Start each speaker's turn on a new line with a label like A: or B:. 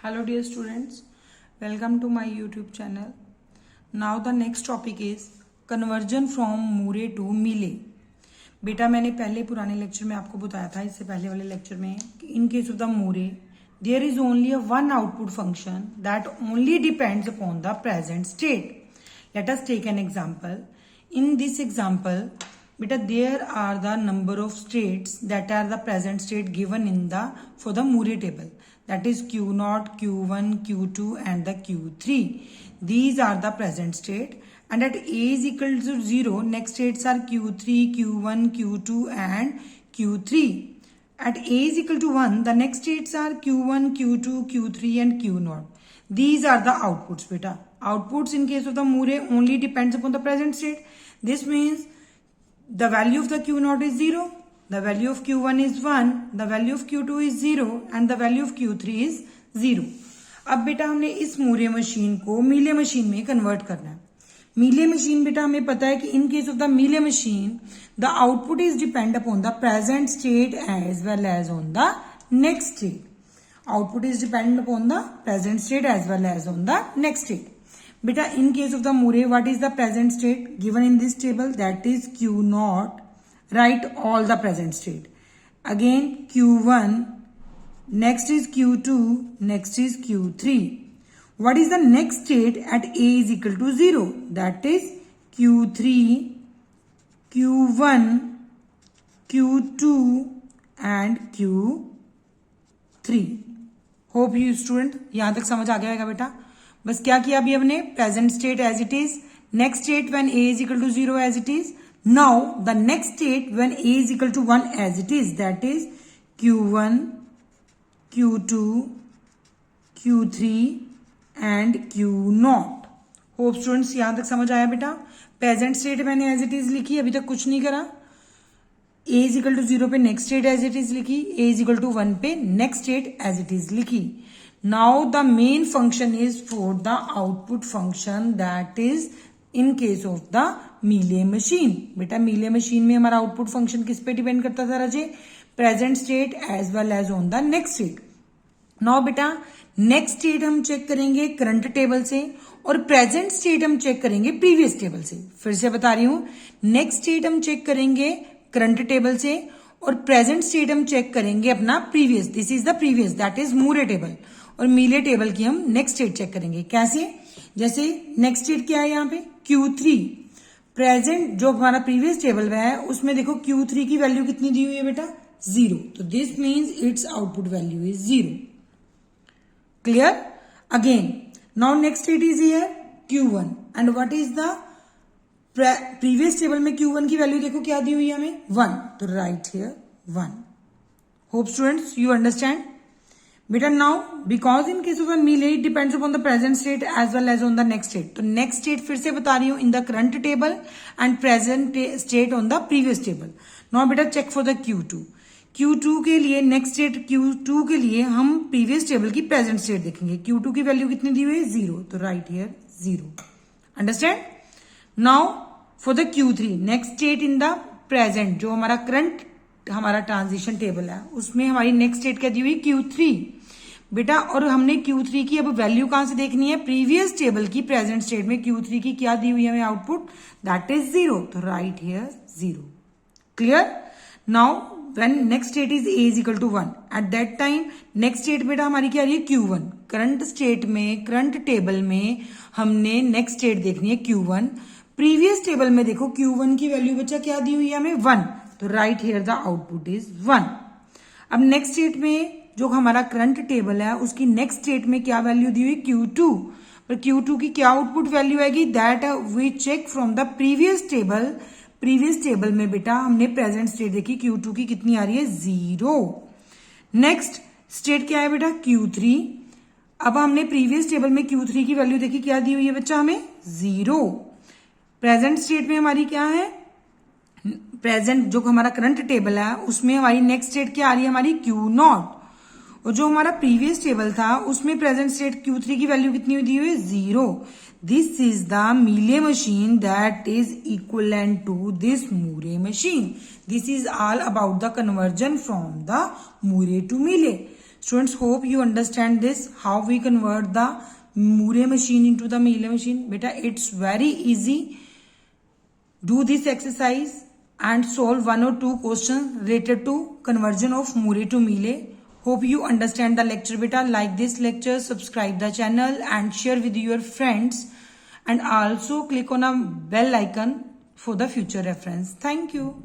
A: Hello dear students, welcome to my YouTube channel. Now the next topic is conversion from Moore to Mealy. बेटा मैंने पहले पुराने lecture में आपको बताया था, इससे पहले वाले लेक्चर में, कि in case of the Moore there is only a one output function that only depends upon the present state. Let us take an example. In this example, beta there are the number of states that are the present state given in the for the Moore table. That is Q0, Q1, Q2 and the Q3. These are the present state, and at A is equal to 0, next states are Q3, Q1, Q2 and Q3. At A is equal to 1, the next states are Q1, Q2, Q3 and Q0. These are the outputs, beta. Outputs in case of the Moore only depends upon the present state. This means the value of the Q0 is 0. The value of Q1 is 1, the value of Q2 is 0 and the value of Q3 is 0. अब बेटा हमने इस Moore machine को Mealy machine में convert करना है. Mealy machine बेटा हमें पता है कि in case of the Mealy machine the output is depend upon the present state as well as on the next state. Output is depend upon the present state as well as on the next state. बेटा in case of the Moore what is the present state given in this table? That is Q0. Write all the present state. Again Q1, next is Q2, next is Q3. What is the next state at A is equal to 0? That is Q3, Q1, Q2 and Q3. Hope you student यहां तक समझ आ गया है बेटा. बस क्या किया अभी हमने? Present state as it is, next state when A is equal to 0 as it is. Now the next state when A is equal to 1 as it is, that is Q1, Q2, Q3 and Q0. Hope students यहां तक समझ आया बेटा. Present state मैंने as it is लिखी, अभी तक कुछ नहीं करा. A is equal to 0 पे next state as it is लिखी, A is equal to 1 पे next state as it is लिखी. Now the main function is for the output function, that is in case of the Mealy machine. बेटा Mealy machine में हमारा output function किस पे depend करता था राजे? Present state as well as on the next state. Now बेटा next state हम चेक करेंगे करंट टेबल से और प्रेजेंट स्टेट हम चेक करेंगे प्रीवियस टेबल से. फिर से बता रही हूं, नेक्स्ट स्टेट हम चेक करेंगे करंट टेबल से और प्रेजेंट स्टेट हम चेक करेंगे अपना previous. This is the previous, that is Moore table. और मीले टेबल की हम नेक्स्ट स्टेट चेक करेंगे. कैसे? जैसे नेक्स्ट स्टेट क्या है यहाँ पे? Q3. प्रेजेंट जो हमारा प्रीवियस टेबल में है उसमें देखो Q3 की वैल्यू कितनी दी हुई है बेटा? 0. तो this means it's output value is 0. Clear? Again now next state is here Q1 and what is the previous table में Q1 की वैल्यू देखो क्या दी हुई है हमें? 1. तो right here 1. Hope students you understand. बेटा now because in case of Mealy it depends upon the present state as well as on the next state. तो नेक्स्ट स्टेट फिर से बता रही हूं in the current table and present state on the previous table. Now बेटा check for the Q2. Q2 के लिए next state Q2 के लिए हम प्रीवियस टेबल की प्रेजेंट स्टेट देखेंगे. Q2 की वैल्यू कितनी दी हुई है? 0. तो right here 0. Understand. Now for the Q3 next state in the present जो हमारा करंट हमारा ट्रांजिशन टेबल है उसमें हमारी नेक्स्ट स्टेट क्या दी हुई? Q3 बेटा. और हमने Q3 की अब वैल्यू कहां से देखनी है? प्रीवियस टेबल की प्रेजेंट स्टेट में Q3 की क्या दी हुई है हमें आउटपुट? That is 0. तो right here 0. Clear? Now when next state is A is equal to 1 at that time next state बेटा हमारी क्या आ रही है? Q1. करंट स्टेट में करंट टेबल में हमने नेक्स्ट स्टेट देखनी है Q1. प्रीवियस टेबल में देखो Q1 की वैल्यू बच्चा क्या दी हुई है हमें? 1. तो right here the output is 1. अब नेक्स्ट स्टेट में जो हमारा करंट टेबल है उसकी नेक्स्ट स्टेट में क्या वैल्यू दी हुई? Q2. पर Q2 की क्या आउटपुट वैल्यू आएगी? That we check from the previous table. Previous table में बेटा हमने प्रेजेंट स्टेट देखी, Q2 की कितनी आ रही है? 0. नेक्स्ट स्टेट क्या है बेटा? Q3. अब हमने प्रीवियस टेबल में Q3 की वैल्यू देखी, क्या दी हुई है बच्चा हमें? 0. प्रेजेंट स्टेट में हमारी क्या है? प्रेजेंट जो हमारा करंट टेबल है उसमें हमारी नेक्स्ट स्टेट क्या आ रही है हमारी? Q0. और जो हमारा प्रीवियस टेबल था उसमें प्रेजेंट स्टेट Q3 की वैल्यू कितनी दी हुई है? 0. This is the Mealy machine that is equivalent to this Moore machine. This is all about the conversion from the Moore to Mealy. Students, hope you understand this, how we convert the Mure machine into the Mealy machine. Beta, it's very easy. Do this exercise and solve one or two questions related to conversion of Mure to Mealy. Hope you understand the lecture, beta. Like this lecture, subscribe the channel and share with your friends, and also click on a bell icon for the future reference. Thank you.